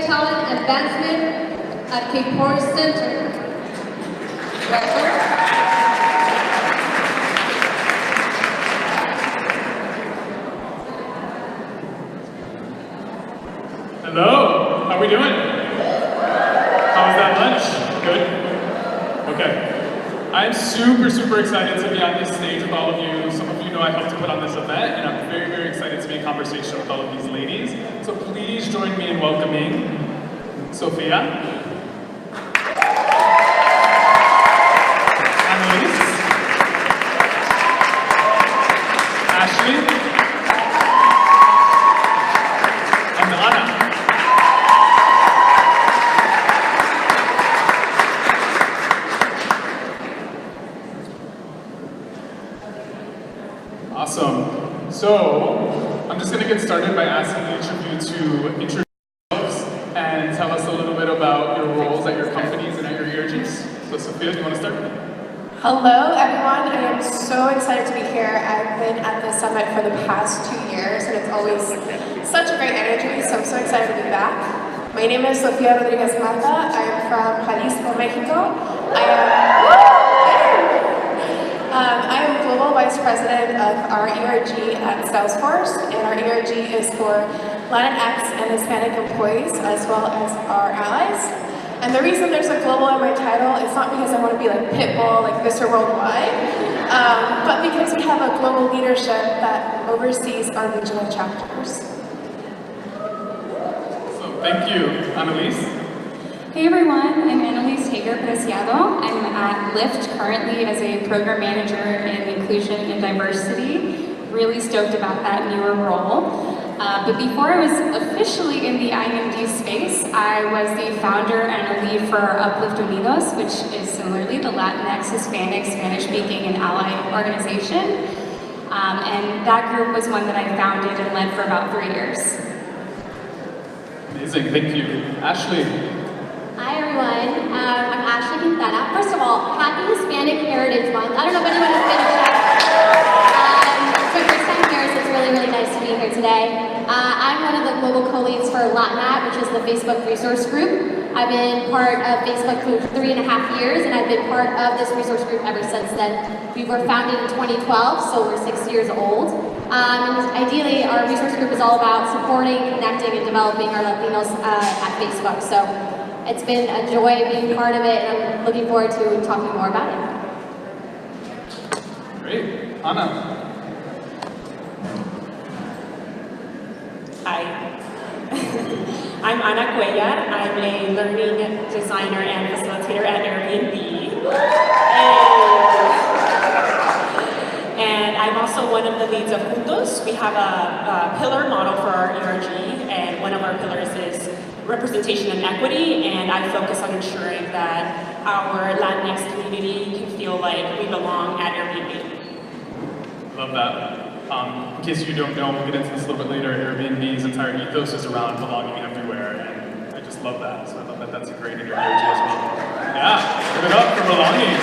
Talent Advancement at Cape Horn Center. Welcome. Hello, how are we doing? How was that lunch? Good? Okay. I'm super excited to be on this stage with all of you. Some of you know I helped to put on this event, and I'm very excited to be in conversation with all of these ladies. So please join me in welcoming Sophia, Annalise, Ashley, and Anna. Awesome. So, I'm just going to get started by asking each of you to introduce yourselves and tell us a little bit about your roles at your companies and at your ERGs. So, Sophia, do you want to start? Hello, everyone. I am so excited to be here. I've been at the summit for the past 2 years, and it's always such a great energy, so I'm so excited to be back. My name is Sofia Rodriguez Mata. I am from Jalisco, Mexico. I am Global Vice President of our ERG at Salesforce, and our ERG is for Latinx and Hispanic employees, as well as our allies. And the reason there's a global in my title is not because I want to be like Pitbull, like Mr. Worldwide, but because we have a global leadership that oversees our regional chapters. So, thank you. Annalise? Hey everyone, I'm Annalise Hager-Preciado. I'm at Lyft currently as a program manager in inclusion and diversity. Really stoked about that newer role. But before I was officially in the IMD space, I was the founder and a lead for Uplift Unidos, which is similarly the Latinx, Hispanic, Spanish-speaking, and ally organization. And that group was one that I founded and led for about 3 years. Amazing, thank you. Ashley? Hi everyone, I'm Ashley Quintana. First of all, happy Hispanic Heritage Month. I don't know if anyone has been checked. It's my first time here, so it's really nice to be here today. I'm one of the global co-leads for Latinat, which is the Facebook resource group. I've been part of Facebook for 3.5 years, and I've been part of this resource group ever since then. We were founded in 2012, so we're 6 years old. And ideally, our resource group is all about supporting, connecting, and developing our Latinos at Facebook. So it's been a joy being part of it, and I'm looking forward to talking more about it. Great. Anna? Hi. I'm Ana Cuellar. I'm a learning designer and facilitator at Airbnb. And I'm also one of the leads of Juntos. We have a pillar model for our ERG, and one of our pillars is representation and equity, and I focus on ensuring that our Latinx community can feel like we belong at Airbnb. Love that. In case you don't know, we'll get into this a little bit later, Airbnb's entire ethos is around belonging everywhere, and I just love that. So I love that that's ingrained in your ERG as well. Yeah, give it up for belonging.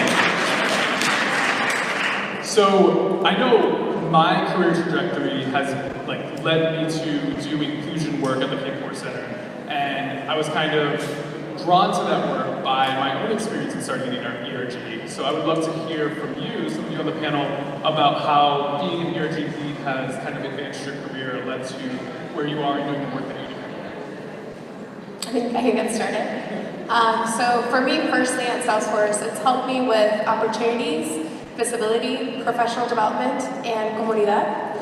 So I know my career trajectory has led me to do inclusion work at the Cape Horn Center. And I was kind of drawn to that work by my own experience in starting in our ERG. So I would love to hear from you, some of you on the panel, about how being an ERG lead has kind of advanced your career, led to where you are and doing the work that you do. I can get started. So for me personally at Salesforce, it's helped me with opportunities, visibility, professional development, and comunidad.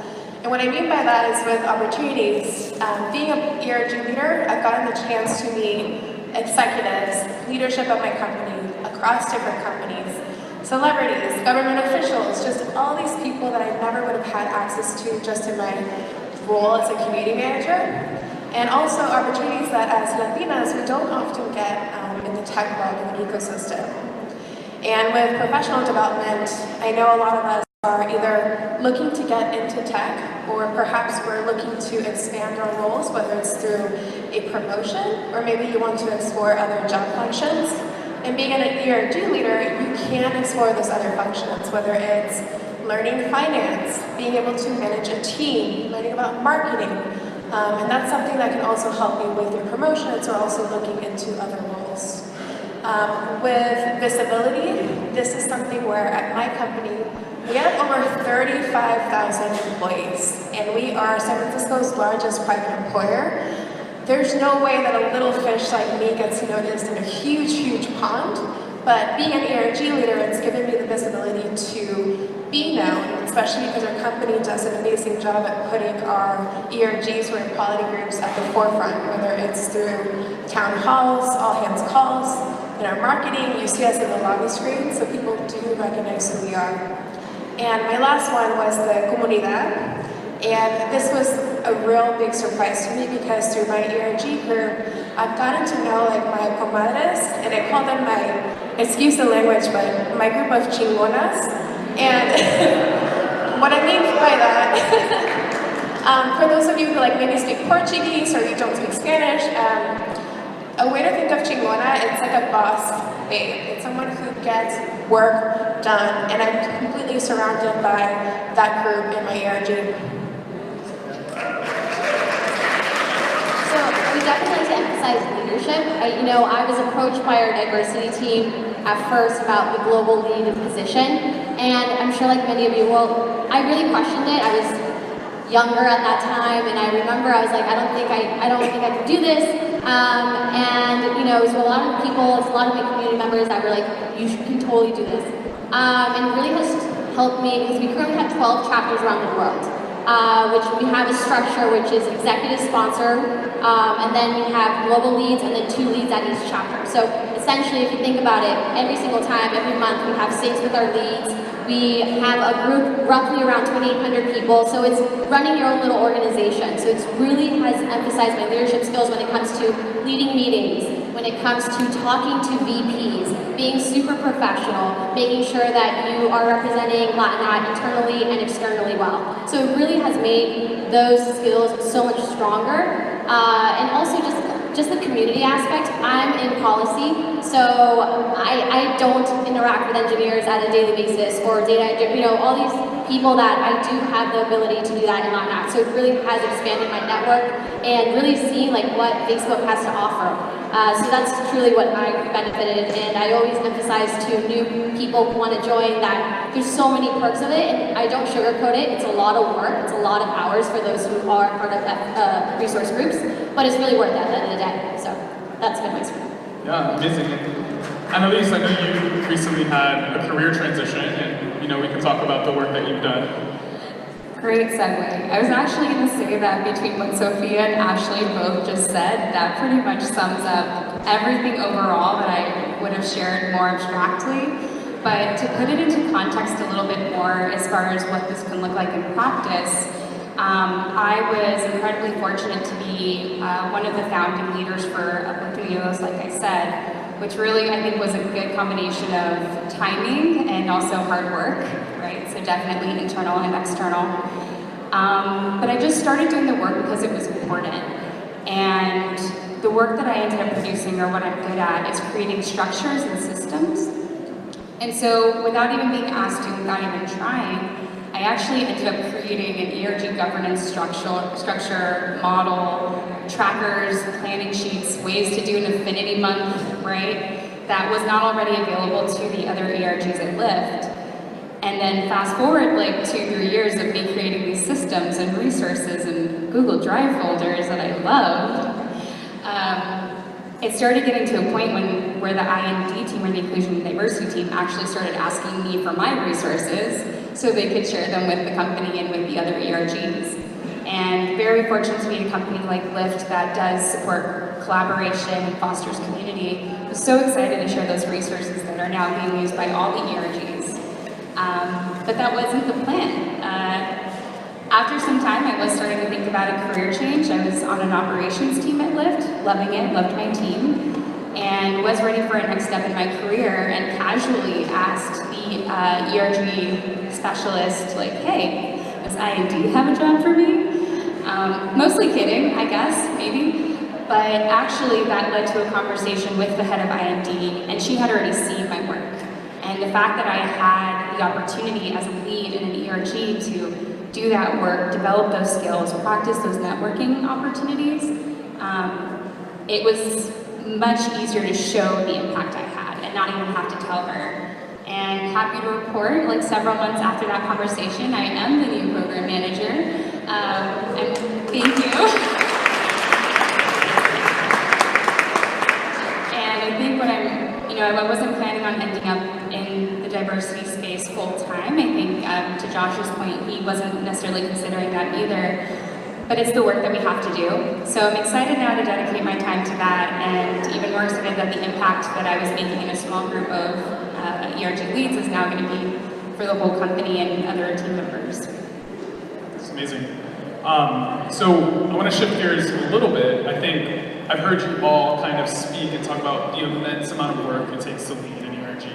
And what I mean by that is with opportunities, being an ERG leader, I've gotten the chance to meet executives, leadership at my company, across different companies, celebrities, government officials, just all these people that I never would have had access to just in my role as a community manager. And also opportunities that as Latinas, we don't often get in the tech world, in the ecosystem. And with professional development, I know a lot of us are either looking to get into tech, or perhaps we're looking to expand our roles, whether it's through a promotion, or maybe you want to explore other job functions. And being an ERG leader, you can explore those other functions, whether it's learning finance, being able to manage a team, learning about marketing, And that's something that can also help me with your promotions or also looking into other roles. With visibility, this is something where at my company, we have over 35,000 employees, and we are San Francisco's largest private employer. There's no way that a little fish like me gets noticed in a huge, huge pond, but being an ERG leader, it's given me the visibility to be known, especially because our company does an amazing job at putting our ERGs or equality groups at the forefront, whether it's through town halls, all hands calls, in our marketing, you see us in the lobby screen, so people do recognize who we are. And my last one was the comunidad. And this was a real big surprise to me because through my ERG group, I've gotten to know like my comadres, and I call them my, excuse the language, but my group of chingonas. And what I mean by that, for those of you who like maybe speak Portuguese or you don't speak Spanish, a way to think of chingona, it's like a boss babe. It's someone who gets work done, and I'm completely surrounded by that group in my ERG. So we definitely like to emphasize leadership. I was approached by our diversity team at first about the global lead position, and I'm sure like many of you, I really questioned it. I was younger at that time, and I remember I was like, I don't think I can do this. It was a lot of people, it's a lot of my community members that were like, you can totally do this. And it really has helped me because we currently have 12 chapters around the world, which we have a structure which is executive sponsor, and then we have global leads and then 2 leads at each chapter. So essentially, if you think about it, every single time, every month, we have syncs with our leads. We have a group roughly around 2,800 people, so it's running your own little organization. So it's really has emphasized my leadership skills when it comes to leading meetings, when it comes to talking to VPs, being super professional, making sure that you are representing Latina internally and externally well. So it really has made those skills so much stronger. And also just the community aspect. I'm in policy, so I don't interact with engineers at a daily basis or data, all these people that I do have the ability to do that in Latin. So it really has expanded my network and really seeing like what Facebook has to offer. So that's truly what I've benefited, and I always emphasize to new people who want to join that there's so many perks of it, and I don't sugarcoat it. It's a lot of work, it's a lot of hours for those who are part of resource groups, but it's really worth it at the end of the day. So that's been my story. Yeah, amazing. Annalise, I know you recently had a career transition, and we can talk about the work that you've done. Great segue. I was actually going to say that between what Sophia and Ashley both just said, that pretty much sums up everything overall that I would have shared more abstractly. But to put it into context a little bit more as far as what this can look like in practice, I was incredibly fortunate to be one of the founding leaders for Oportunidades, like I said, which really I think was a good combination of timing and also hard work, right? So definitely internal and external. But I just started doing the work because it was important. And the work that I ended up producing, or what I'm good at, is creating structures and systems. And so without even being asked to, without even trying, I actually ended up creating an ERG governance structure model, trackers, planning sheets, ways to do an affinity month, right? That was not already available to the other ERGs at Lyft. And then fast forward like 2-3 years of me creating these systems and resources and Google Drive folders that I loved. It started getting to a point where the IND team, or the Inclusion and Diversity team, actually started asking me for my resources so they could share them with the company and with the other ERGs. And very fortunate to be in a company like Lyft that does support collaboration and fosters community. I was so excited to share those resources that are now being used by all the ERGs. But that wasn't the plan. After some time, I was starting to think about a career change. I was on an operations team at Lyft, loving it, loved my team, and was ready for a next step in my career, and casually asked the ERG specialist, like, hey, does IND have a job for me? Mostly kidding, I guess, maybe. But actually, that led to a conversation with the head of IND, and she had already seen my work. And the fact that I had the opportunity as a lead in an ERG to do that work, develop those skills, practice those networking opportunities, it was much easier to show the impact I had and not even have to tell her. And happy to report, like several months after that conversation, I am the new program manager. And thank you. And I think what I wasn't planning on ending up in the diversity space full time. I think to Josh's point, he wasn't necessarily considering that either. But it's the work that we have to do. So I'm excited now to dedicate my time to that, and even more excited that the impact that I was making in a small group of ERG leads is now going to be for the whole company and other team members. It's amazing. So I want to shift gears a little bit. I think I've heard you all kind of speak and talk about the immense amount of work it takes to lead an ERG.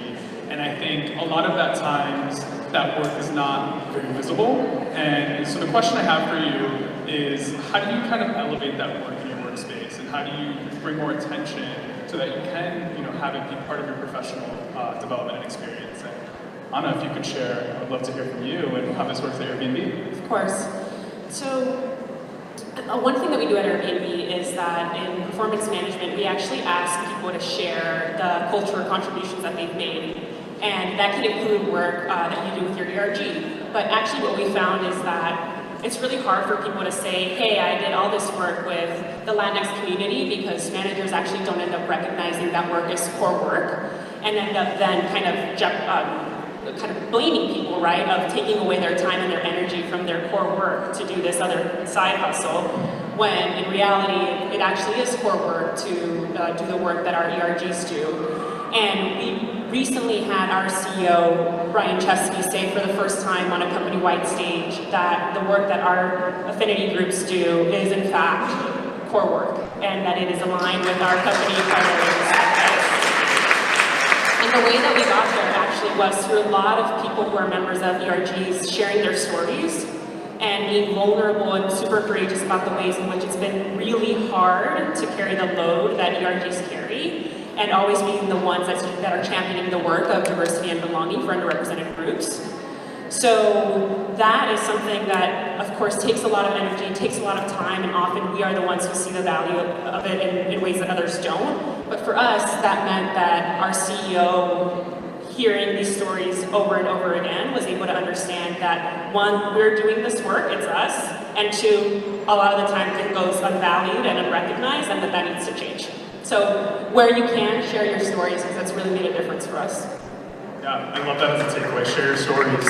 And I think a lot of that times that work is not very visible. And so the question I have for you is, how do you kind of elevate that work in your workspace, and how do you bring more attention so that you can, have it be part of your professional development and experience? And Anna, if you could share, I would love to hear from you and how this works at Airbnb. Of course. So one thing that we do at Airbnb is that in performance management, we actually ask people to share the cultural contributions that they've made. And that can include work that you do with your ERG. But actually what we found is that it's really hard for people to say, hey, I did all this work with the Latinx community, because managers actually don't end up recognizing that work as core work, and end up then kind of blaming people, right, of taking away their time and their energy from their core work to do this other side hustle, when in reality it actually is core work to do the work that our ERGs do. And we recently had our CEO, Brian Chesky, say for the first time on a company-wide stage that the work that our affinity groups do is in fact core work, and that it is aligned with our company priorities. And the way that we got there actually was through a lot of people who are members of ERGs sharing their stories and being vulnerable and super courageous about the ways in which it's been really hard to carry the load that ERGs carry, and always being the ones that are championing the work of diversity and belonging for underrepresented groups. So that is something that, of course, takes a lot of energy, takes a lot of time, and often we are the ones who see the value of it in ways that others don't. But for us, that meant that our CEO, hearing these stories over and over again, was able to understand that, one, we're doing this work, it's us, and two, a lot of the time it goes unvalued and unrecognized, and that needs to change. So where you can, share your stories, because that's really made a difference for us. Yeah, I love that as a takeaway, share your stories.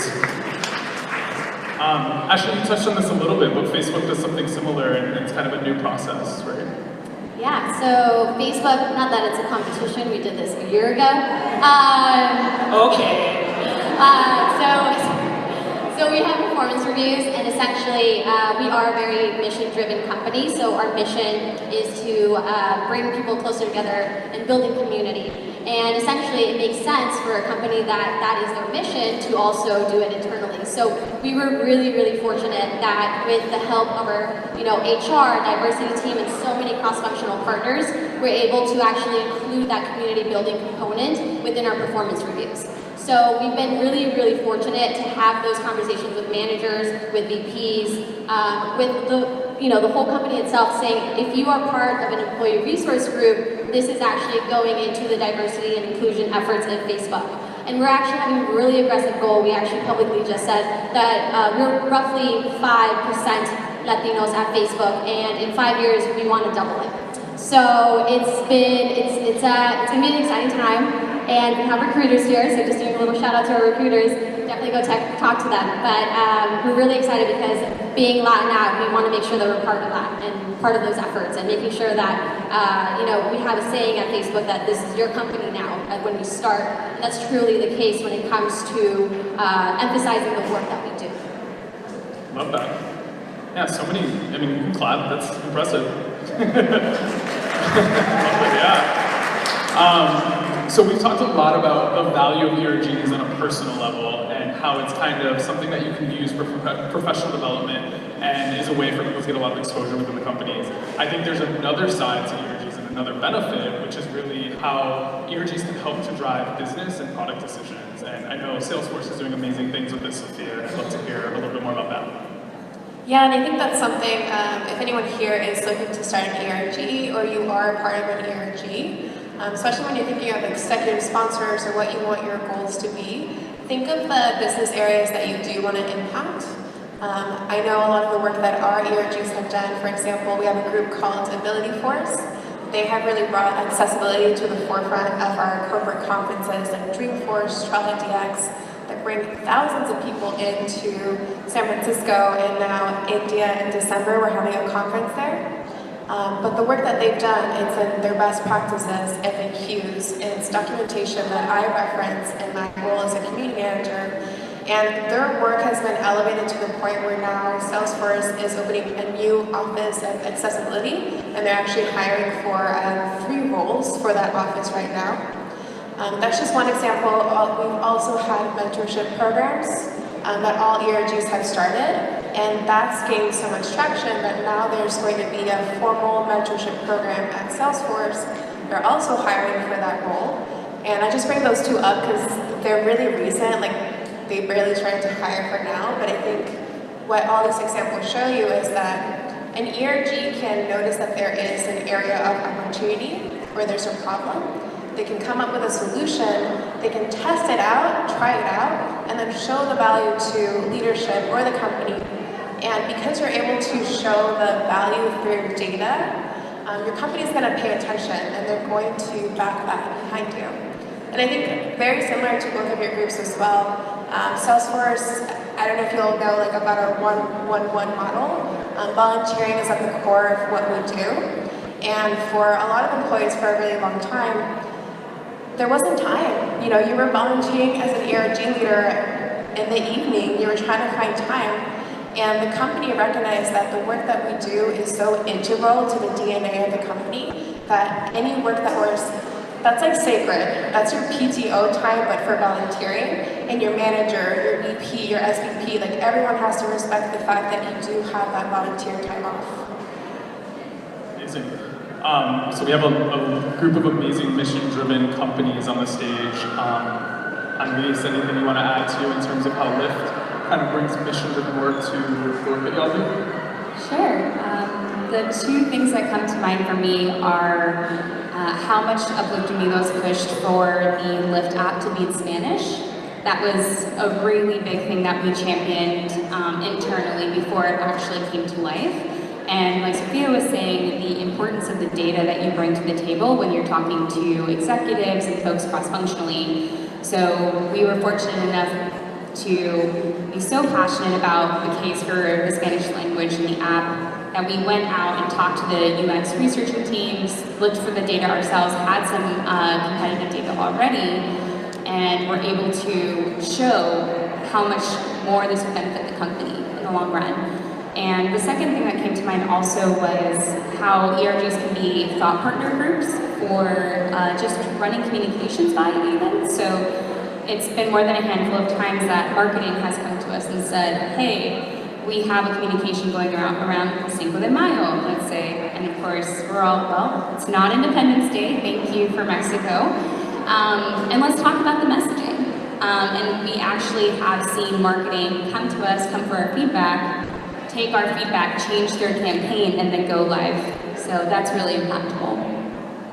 Ashley, you touched on this a little bit, but Facebook does something similar, and it's kind of a new process, right? Yeah, so Facebook, not that it's a competition, we did this a year ago. Okay. So we have performance reviews, and essentially we are a very mission-driven company. So our mission is to bring people closer together and building community. And essentially, it makes sense for a company that is their mission to also do it internally. So we were really, really fortunate that with the help of our, HR, diversity team, and so many cross-functional partners, we're able to actually include that community building component within our performance reviews. So we've been really, really fortunate to have those conversations with managers, with VPs, with the whole company itself, saying if you are part of an employee resource group, this is actually going into the diversity and inclusion efforts at Facebook. And we're actually having a really aggressive goal. We actually publicly just said that we're roughly 5% Latinos at Facebook, and in 5 years we want to double it. So it's gonna be an exciting time. And we have recruiters here, so just doing a little shout out to our recruiters. Definitely go talk to them. But we're really excited because being Latina, we want to make sure that we're part of that and part of those efforts, and making sure that we have a saying at Facebook that this is your company now. When we start, that's truly the case when it comes to emphasizing the work that we do. Love that. Yeah, so many. I mean, you can clap. That's impressive. Yeah. So we've talked a lot about the value of ERGs on a personal level, and how it's kind of something that you can use for professional development and is a way for people to get a lot of exposure within the companies. I think there's another side to ERGs and another benefit, which is really how ERGs can help to drive business and product decisions. And I know Salesforce is doing amazing things with this, Sophia. I'd love to hear a little bit more about that. Yeah, and I think that's something, if anyone here is looking to start an ERG or you are part of an ERG, especially when you're thinking of executive sponsors or what you want your goals to be, think of the business areas that you do want to impact. I know a lot of the work that our ERGs have done. For example, we have a group called Ability Force. They have really brought accessibility to the forefront of our corporate conferences like Dreamforce, Trella DX, that bring thousands of people into San Francisco, and now India in December, we're having a conference there. But the work that they've done, it's in their best practices, FAQs, it's documentation that I reference in my role as a community manager. And their work has been elevated to the point where now Salesforce is opening a new office of accessibility, and they're actually hiring for 3 roles for that office right now. That's just one example. We've also had mentorship programs that all ERGs have started, and that's gained so much traction that now there's going to be a formal mentorship program at Salesforce. They're also hiring for that role. And I just bring those 2 up because they're really recent, like they barely started to hire for now, but I think what all these examples show you is that an ERG can notice that there is an area of opportunity where there's a problem. They can come up with a solution, they can test it out, try it out, and then show the value to leadership or the company. And because you're able to show the value through data, your company's going to pay attention and they're going to back that behind you. And I think very similar to both of your groups as well, Salesforce, I don't know if you all know like about our 1-1-1 model. Volunteering is at the core of what we do. And for a lot of employees for a really long time, there wasn't time. You know, you were volunteering as an ERG leader in the evening, you were trying to find time. And the company recognized that the work that we do is so integral to the DNA of the company that any work that was that's like sacred. That's your PTO time, but for volunteering. And your manager, your VP, your SVP, like everyone has to respect the fact that you do have that volunteer time off. Amazing. So we have a group of amazing mission-driven companies on the stage. Andres, anything you want to add to in terms of how Lyft kind of brings mission-driven work to the work that y'all do? Sure. The 2 things that come to mind for me are how much Uplift Unidos pushed for the Lyft app to be in Spanish. That was a really big thing that we championed internally before it actually came to life. And like Sophia was saying, the importance of the data that you bring to the table when you're talking to executives and folks cross-functionally. So we were fortunate enough to be so passionate about the case for the Spanish language in the app that we went out and talked to the UX researcher teams, looked for the data ourselves, had some competitive data already, and were able to show how much more this would benefit the company in the long run. And the second thing that came to mind also was how ERGs can be thought partner groups for just running communications value even. So it's been more than a handful of times that marketing has come to us and said, hey, we have a communication going around Cinco de Mayo, let's say. And of course, we're all, well, it's not Independence Day, thank you for Mexico. And let's talk about the messaging. And we actually have seen marketing come to us, come for our feedback, take our feedback, change their campaign, and then go live. So that's really impactful.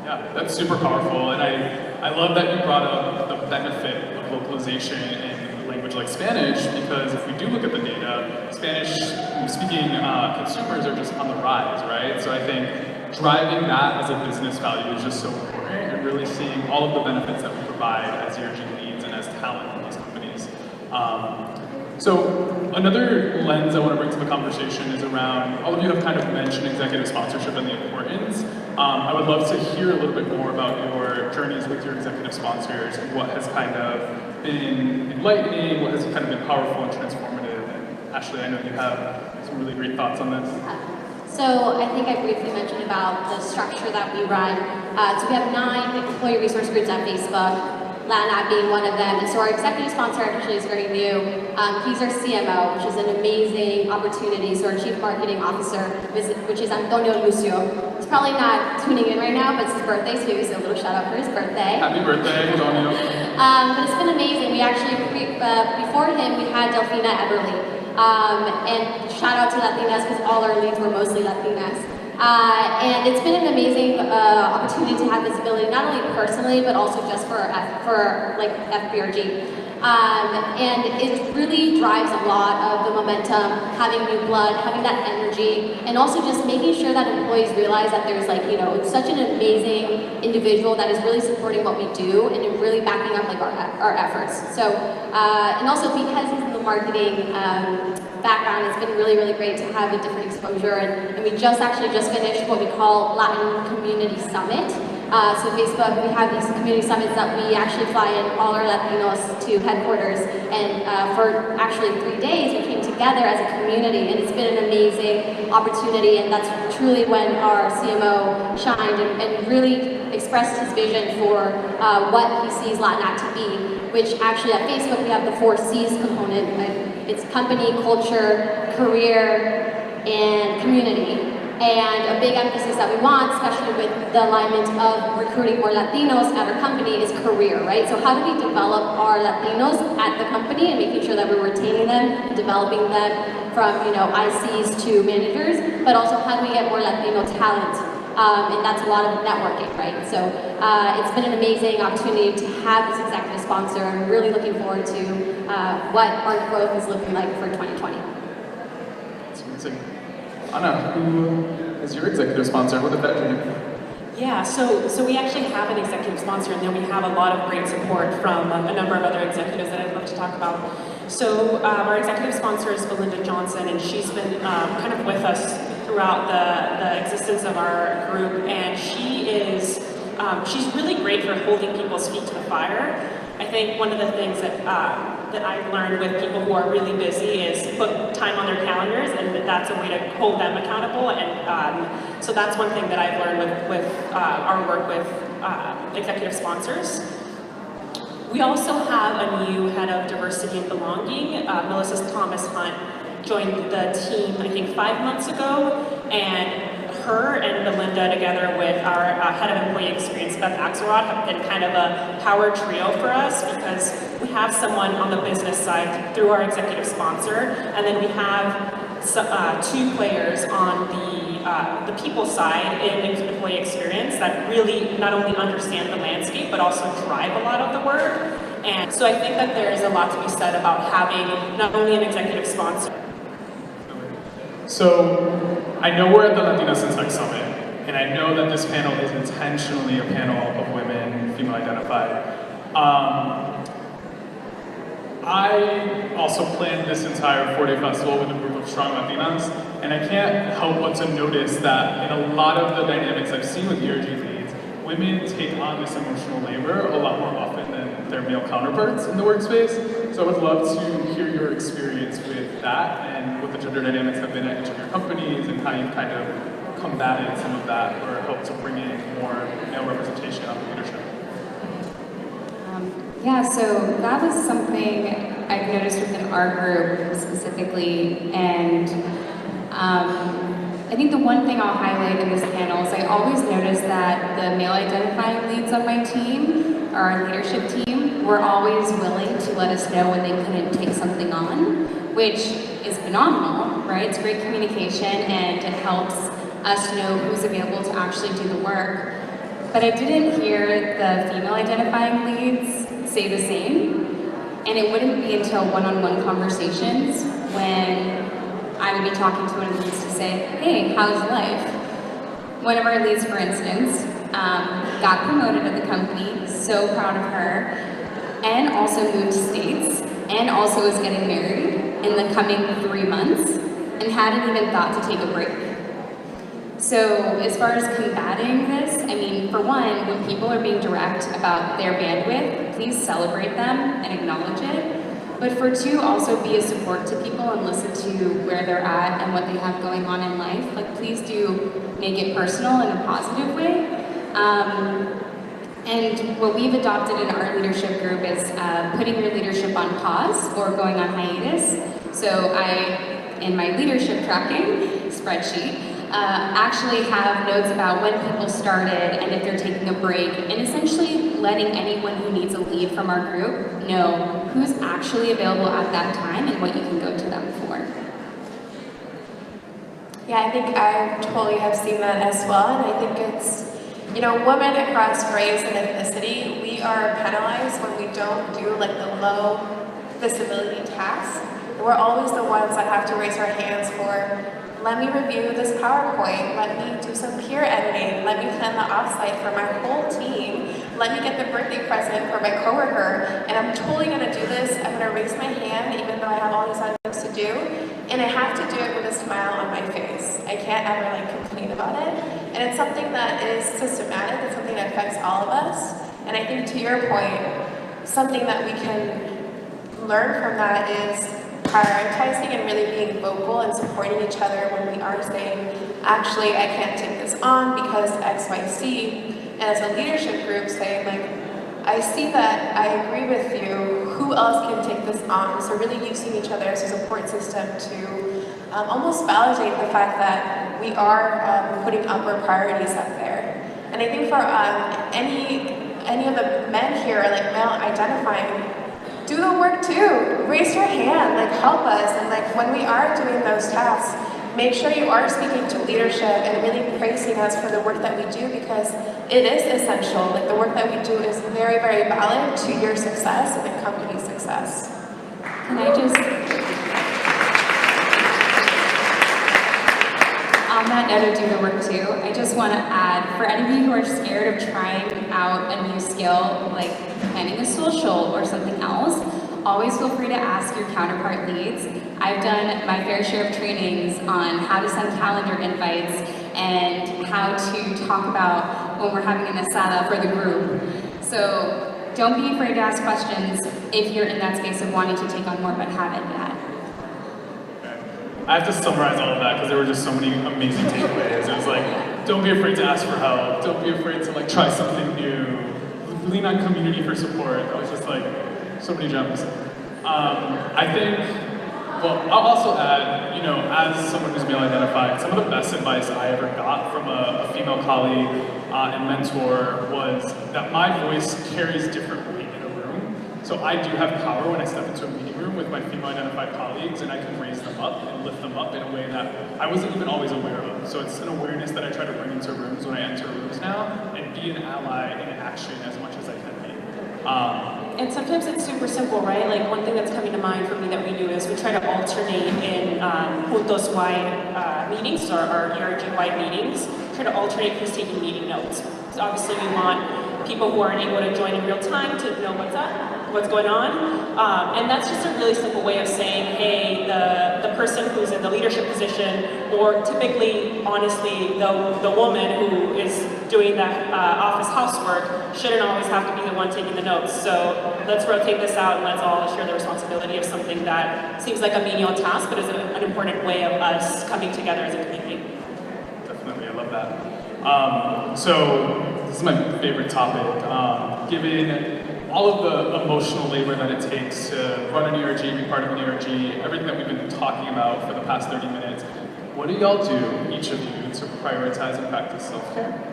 Yeah, that's super powerful. And I love that you brought up the benefit of localization in a language like Spanish, because if we do look at the data, Spanish-speaking consumers are just on the rise, right? So I think driving that as a business value is just so important, and really seeing all of the benefits that we provide as ERG leads and as talent in these companies. So another lens I want to bring to the conversation is around, all of you have kind of mentioned executive sponsorship and the importance. I would love to hear a little bit more about your journeys with your executive sponsors and what has kind of been enlightening, what has kind of been powerful and transformative. And Ashley, I know you have some really great thoughts on this. So I think I briefly mentioned about the structure that we run. So we have 9 employee resource groups at Facebook. Latin being one of them. And so our executive sponsor actually is very new. He's our CMO, which is an amazing opportunity. So our Chief Marketing Officer, which is Antonio Lucio. He's probably not tuning in right now, but it's his birthday too, so a little shout out for his birthday. Happy birthday, Antonio. But it's been amazing. We actually, before him, we had Delphina Eberly. And shout out to Latinas because all our leads were mostly Latinas. And it's been an amazing opportunity to have visibility, not only personally, but also just for like FBRG. And it really drives a lot of the momentum, having new blood, having that energy, and also just making sure that employees realize that there's like, you know, such an amazing individual that is really supporting what we do and really backing up like our efforts. So, and also because he's in the marketing background, it's been really, really great to have a different exposure. And we just finished what we call Latin Community Summit. So Facebook, we have these community summits that we actually fly in all our Latinos to headquarters, and for actually 3 days we came together as a community, and it's been an amazing opportunity, and that's truly when our CMO shined and really expressed his vision for what he sees Latinx to be, which actually at Facebook we have the 4 C's component. It's company, culture, career, and community. And a big emphasis that we want, especially with the alignment of recruiting more Latinos at our company, is career, right? So how do we develop our Latinos at the company and making sure that we're retaining them and developing them from, you know, ICs to managers, but also how do we get more Latino talent? And that's a lot of networking, right? So it's been an amazing opportunity to have this executive sponsor. I'm really looking forward to what our growth is looking like for 2020. That's amazing. Anna, who is your executive sponsor? What did that do? Yeah, so we actually have an executive sponsor, and then we have a lot of great support from a number of other executives that I'd love to talk about. So our executive sponsor is Belinda Johnson, and she's been kind of with us throughout the existence of our group, and she's really great for holding people's feet to the fire. I think one of the things that I've learned with people who are really busy is put time on their calendars, and that's a way to hold them accountable. And so that's one thing that I've learned with our work with executive sponsors. We also have a new head of diversity and belonging. Melissa Thomas Hunt joined the team, I think, 5 months ago, and her and Belinda, together with our head of employee experience, Beth Axelrod, have been kind of a power trio for us because we have someone on the business side through our executive sponsor, and then we have 2 players on the people side in employee experience that really not only understand the landscape but also drive a lot of the work. And so I think that there's a lot to be said about having not only an executive sponsor. So, I know we're at the Latinas in Tech Summit, and I know that this panel is intentionally a panel of women, female identified. I also planned this entire 4-day festival with a group of strong Latinas, and I can't help but to notice that in a lot of the dynamics I've seen with ERG leads, women take on this emotional labor a lot more often than their male counterparts in the workspace. So I would love to hear your experience with that and what the gender dynamics have been at each of your companies and how you've kind of combated some of that or helped to bring in more male representation on the leadership. Yeah, so that was something I've noticed within our group specifically, and I think the one thing I'll highlight in this panel is I always notice that the male identifying leads on my team, or our leadership team, were always willing to let us know when they couldn't take something on, which is phenomenal, right? It's great communication and it helps us know who's available to actually do the work. But I didn't hear the female identifying leads say the same, and it wouldn't be until one-on-one conversations when I would be talking to one of the leads to say, hey, how's life? One of our leads, for instance, got promoted at the company, so proud of her, and also moved states, and also is getting married in the coming 3 months, and hadn't even thought to take a break. So as far as combating this, I mean, for one, when people are being direct about their bandwidth, please celebrate them and acknowledge it. But for 2, also be a support to people and listen to where they're at and what they have going on in life. Like, please do make it personal in a positive way. And what we've adopted in our leadership group is putting your leadership on pause or going on hiatus. So in my leadership tracking spreadsheet, actually have notes about when people started and if they're taking a break, and essentially letting anyone who needs a lead from our group know who's actually available at that time and what you can go to them for. Yeah, I think I totally have seen that as well, and I think it's, you know, women across race and ethnicity, we are penalized when we don't do like the low visibility tasks. We're always the ones that have to raise our hands for, let me review this PowerPoint, let me do some peer editing, let me plan the offsite for my whole team, let me get the birthday present for my coworker, and I'm totally gonna do this. I'm gonna raise my hand even though I have all these other things to do, and I have to do it with a smile on my face. I can't ever like complain about it, and it's something that is systematic, it's something that affects all of us, and I think to your point, something that we can learn from that is prioritizing and really being vocal and supporting each other when we are saying, actually, I can't take this on because X, Y, Z. And as a leadership group saying, like, I see that, I agree with you, who else can take this on? So really using each other as a support system to almost validate the fact that we are putting upward priorities up there. And I think for any of the men here, like male identifying, do the work too. Raise your hand, like help us. And like when we are doing those tasks, make sure you are speaking to leadership and really praising us for the work that we do, because it is essential. Like the work that we do is very, very valid to your success and the company's success. Can I just, on that note of do the work too, I just want to add, for any of you who are scared of trying out a new skill, like planning a social or something else, always feel free to ask your counterpart leads. I've done my fair share of trainings on how to send calendar invites and how to talk about when we're having an asada for the group. So don't be afraid to ask questions if you're in that space of wanting to take on more but haven't yet. I have to summarize all of that because there were just so many amazing takeaways. It was like, don't be afraid to ask for help. Don't be afraid to like try something new. Lean on community for support. That was just like so many gems. I think, well, I'll also add, you know, as someone who's male identified, some of the best advice I ever got from a female colleague and mentor was that my voice carries different weight in a room. So I do have power when I step into a meeting room with my female identified colleagues, and I can raise them up and lift them up in a way that I wasn't even always aware of. So it's an awareness that I try to bring into rooms when I enter rooms now, and be an ally in action as much as I can be. And sometimes it's super simple, right? Like one thing that's coming to mind for me that we do is we try to alternate in Juntos-wide meetings, or our ERG-wide meetings, try to alternate who's taking meeting notes. So obviously we want people who aren't able to join in real time to know what's up, what's going on. And that's just a really simple way of saying, hey, the person who's in the leadership position, or typically, honestly, the woman who is doing that office housework shouldn't always have to be the one taking the notes. So let's rotate this out and let's all share the responsibility of something that seems like a menial task, but is an important way of us coming together as a community. Definitely, I love that. So this is my favorite topic. Given all of the emotional labor that it takes to run an ERG, be part of an ERG, everything that we've been talking about for the past 30 minutes, what do y'all do, each of you, to prioritize and practice self-care?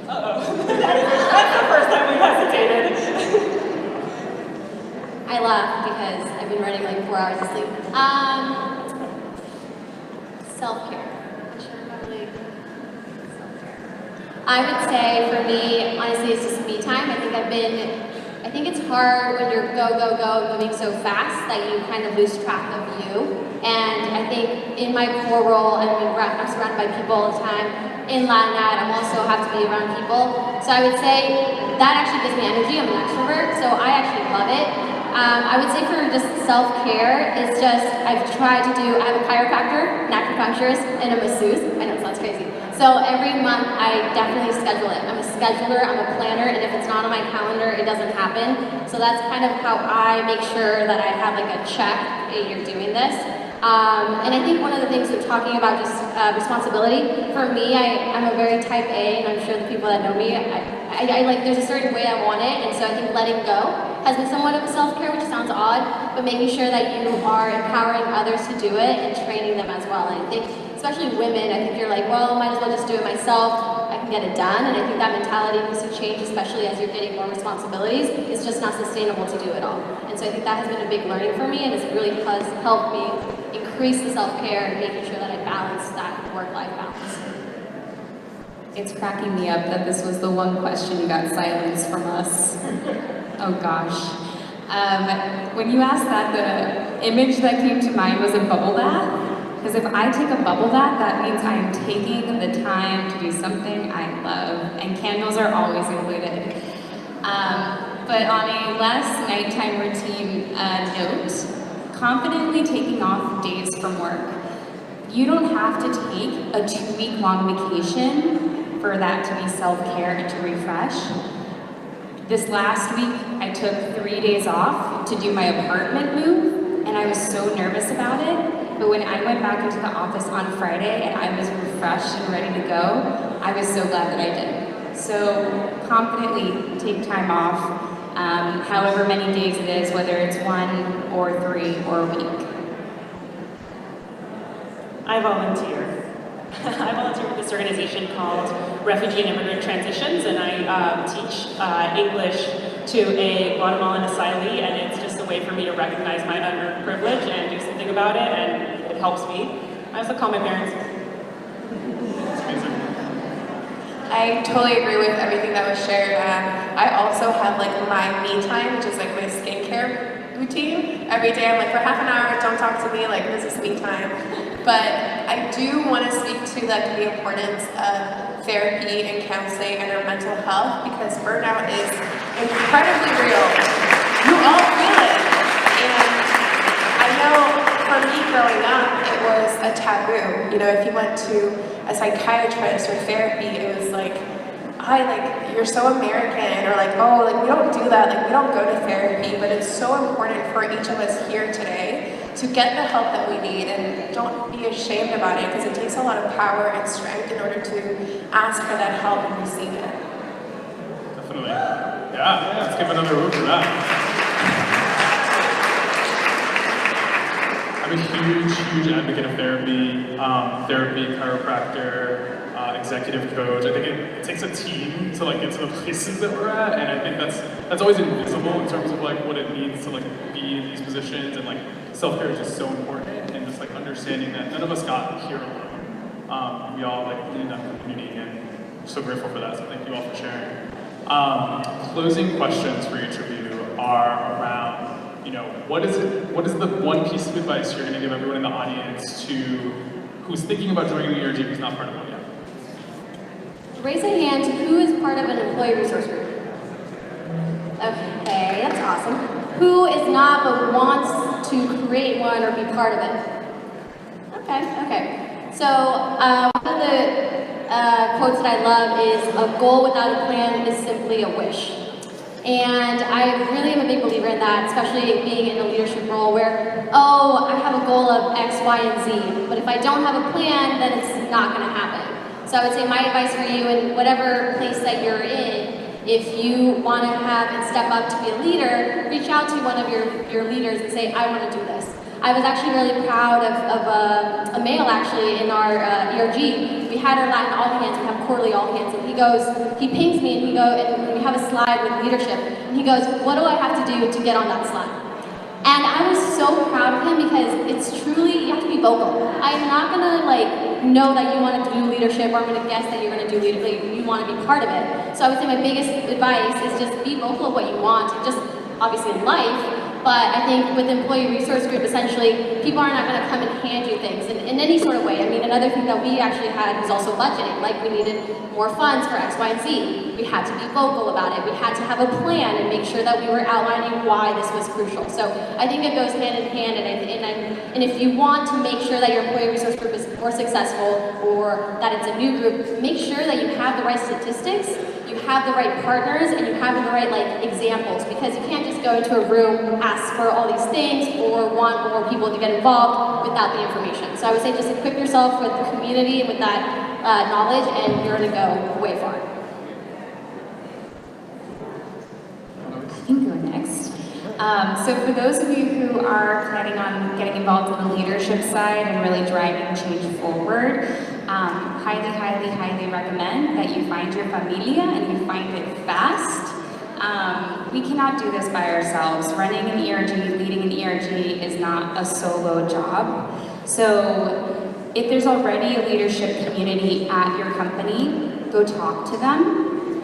Uh-oh. That's the first time we've hesitated. I laugh because I've been running like 4 hours of sleep. Self-care. I would say for me, honestly, it's just me time. I think it's hard when you're go, go, go, moving so fast that you kind of lose track of you. And I think in my core role, I'm surrounded by people all the time. In Latinat, I also have to be around people. So I would say that actually gives me energy. I'm an extrovert, so I actually love it. I would say for just self-care, it's just, I have a chiropractor, an acupuncturist, and a masseuse. I know it sounds crazy. So every month, I definitely schedule it. I'm a scheduler, I'm a planner, and if it's not on my calendar, it doesn't happen. So that's kind of how I make sure that I have like a check, hey, you're doing this. And I think one of the things we're talking about just responsibility, for me, I'm a very type A, and I'm sure the people that know me, I like, there's a certain way I want it, and so I think letting go has been somewhat of a self-care, which sounds odd, but making sure that you are empowering others to do it and training them as well. And I think, especially women, I think you're like, well, might as well just do it myself, I can get it done. And I think that mentality needs to change, especially as you're getting more responsibilities. It's just not sustainable to do it all. And so I think that has been a big learning for me, and it's really has helped me increase the self-care and making sure that I balance that work-life balance. It's cracking me up that this was the one question you got silence from us. Oh gosh. When you asked that, the image that came to mind was a bubble bath. Because if I take a bubble bath, that means I'm taking the time to do something I love, and candles are always included. But on a less nighttime routine note, confidently taking off days from work. You don't have to take a 2-week-long vacation for that to be self-care and to refresh. This last week, I took 3 days off to do my apartment move, and I was so nervous about it. But when I went back into the office on Friday and I was refreshed and ready to go, I was so glad that I did. So confidently take time off, however many days it is, whether it's 1 or 3 or a week. I volunteer. I volunteer with this organization called Refugee and Immigrant Transitions, and I teach English to a Guatemalan asylee, and it's just a way for me to recognize my unearned privilege and do something about it, and it helps me. I also call my parents. It's amazing. I totally agree with everything that was shared. I also have like my me time, which is like my skincare routine. Every day I'm like, for half an hour, don't talk to me, like this is me time. But I do want to speak to like the importance of therapy and counseling and our mental health, because burnout is incredibly real. You all feel it. And I know for me growing up, it was a taboo. You know, if you went to a psychiatrist or therapy, it was like, you're so American, or like, oh, like we don't do that, like we don't go to therapy. But it's so important for each of us here today to get the help that we need, and don't be ashamed about it, because it takes a lot of power and strength in order to ask for that help and receive it. Definitely. Yeah, let's give another whoop for that. I'm a huge advocate of therapy, chiropractor, executive coach. I think it takes a team to like get to the places that we're at, and I think that's always invisible in terms of like what it means to like be in these positions, and like self-care is just so important, and just like understanding that none of us got here alone. We all like need that community, and I'm so grateful for that. So thank you all for sharing. Closing questions for each of you are around, you know, what is the one piece of advice you're going to give everyone in the audience who's thinking about joining the ERG who's not part of one yet? Raise a hand who is part of an employee resource group. Okay, that's awesome. Who is not but wants to create one or be part of it? Okay. So one of the quotes that I love is, a goal without a plan is simply a wish. And I really am a big believer in that, especially being in a leadership role where, oh, I have a goal of X, Y, and Z, but if I don't have a plan, then it's not going to happen. So I would say my advice for you in whatever place that you're in, if you want to have and step up to be a leader, reach out to one of your leaders and say, I want to do this. I was actually really proud of a male actually in our ERG. We had our Latin all hands, we have quarterly all hands, and he pings me and we have a slide with leadership, and he goes, what do I have to do to get on that slide? And I was so proud of him, because it's truly, you have to be vocal. I'm not gonna like know that you want to do leadership, or I'm gonna guess that you're gonna do leadership, you want to be part of it. So I would say my biggest advice is just be vocal of what you want, just obviously in life. But I think with employee resource group, essentially, people are not going to come and hand you things in any sort of way. I mean, another thing that we actually had was also budgeting. Like, we needed more funds for X, Y, and Z. We had to be vocal about it. We had to have a plan and make sure that we were outlining why this was crucial. So I think it goes hand in hand. And if you want to make sure that your employee resource group is more successful, or that it's a new group, make sure that you have the right statistics, you have the right partners, and you have the right examples, because you can't just go into a room, ask for all these things, or want more people to get involved without the information. So I would say just equip yourself with the community and with that knowledge, and you're going to go way far. I can go next. So for those of you who are planning on getting involved in the leadership side and really driving change forward, highly, highly, highly recommend that you find your familia and you find it fast. We cannot do this by ourselves. Running an ERG, leading an ERG is not a solo job. So if there's already a leadership community at your company, go talk to them.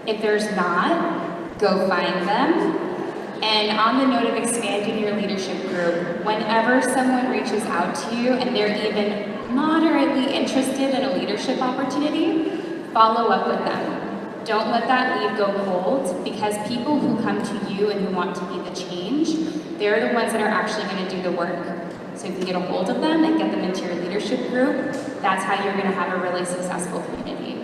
If there's not, go find them. And on the note of expanding your leadership group, whenever someone reaches out to you and they're even moderately interested in a leadership opportunity, follow up with them. Don't let that lead go cold, because people who come to you and who want to be the change, they're the ones that are actually going to do the work. So if you get a hold of them and get them into your leadership group, that's how you're going to have a really successful community.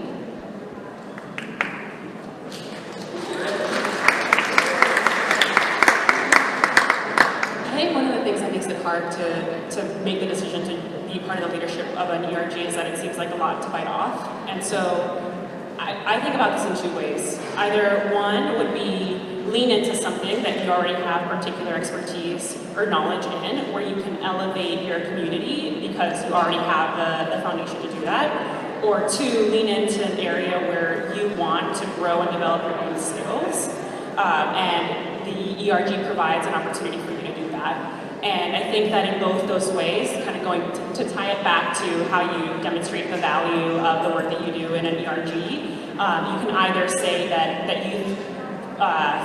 I think one of the things that makes it hard to make the decision to be part of the leadership of an ERG is that it seems like a lot to bite off. And so I think about this in two ways. Either one would be lean into something that you already have particular expertise or knowledge in, where you can elevate your community because you already have the foundation to do that. Or two, lean into an area where you want to grow and develop your own skills. And the ERG provides an opportunity for you to do that. And I think that in both those ways, kind of going to tie it back to how you demonstrate the value of the work that you do in an ERG, you can either say that you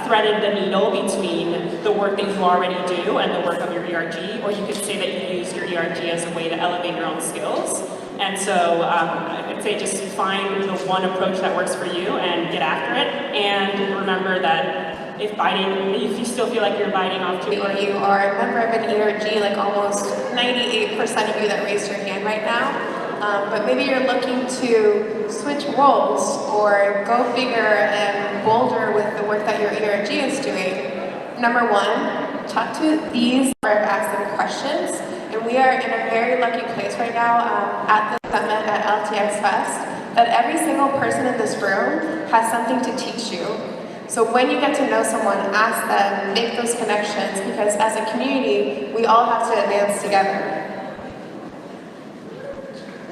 threaded the needle between the work that you already do and the work of your ERG, or you could say that you use your ERG as a way to elevate your own skills. And so I'd say just find the one approach that works for you and get after it. And remember that if you still feel like you're biting off too hard, You are a member of an ERG, like almost 98% of you that raised your hand right now. But maybe you're looking to switch roles or go bigger and bolder with the work that your ERG is doing. Number one, talk to these or ask them questions. And we are in a very lucky place right now at the summit at LTX Fest that every single person in this room has something to teach you. So when you get to know someone, ask them, make those connections, because as a community, we all have to advance together.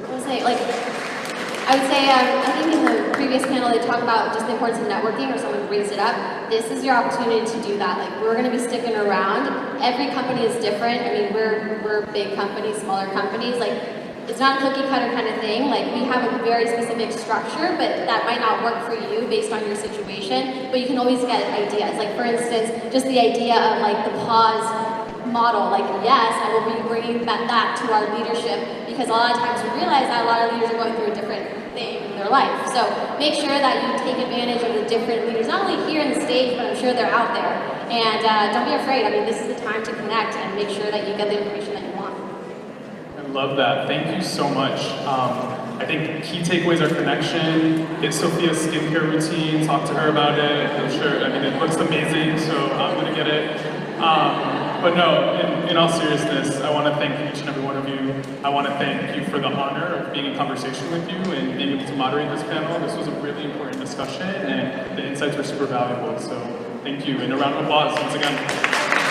I would say, I think in the previous panel they talked about just the importance of networking, or someone raised it up. This is your opportunity to do that. Like, we're going to be sticking around. Every company is different. I mean, we're big companies, smaller companies. Like, it's not a cookie cutter kind of thing. Like, we have a very specific structure, but that might not work for you based on your situation. But you can always get ideas. Like, for instance, just the idea of like the pause model. Like, yes, I will be bringing that to our leadership, because a lot of times we realize that a lot of leaders are going through a different thing in their life. So make sure that you take advantage of the different leaders, not only here in the stage, but I'm sure they're out there. And don't be afraid. I mean, this is the time to connect and make sure that you get the information that you want. I love that. Thank you so much. I think key takeaways are connection. Get Sophia's skincare routine. Talk to her about it. I'm sure. I mean, it looks amazing, so I'm gonna get it. But no, in all seriousness, I want to thank each and every one of you. I want to thank you for the honor of being in conversation with you and being able to moderate this panel. This was a really important discussion, and the insights were super valuable. So thank you, and a round of applause once again.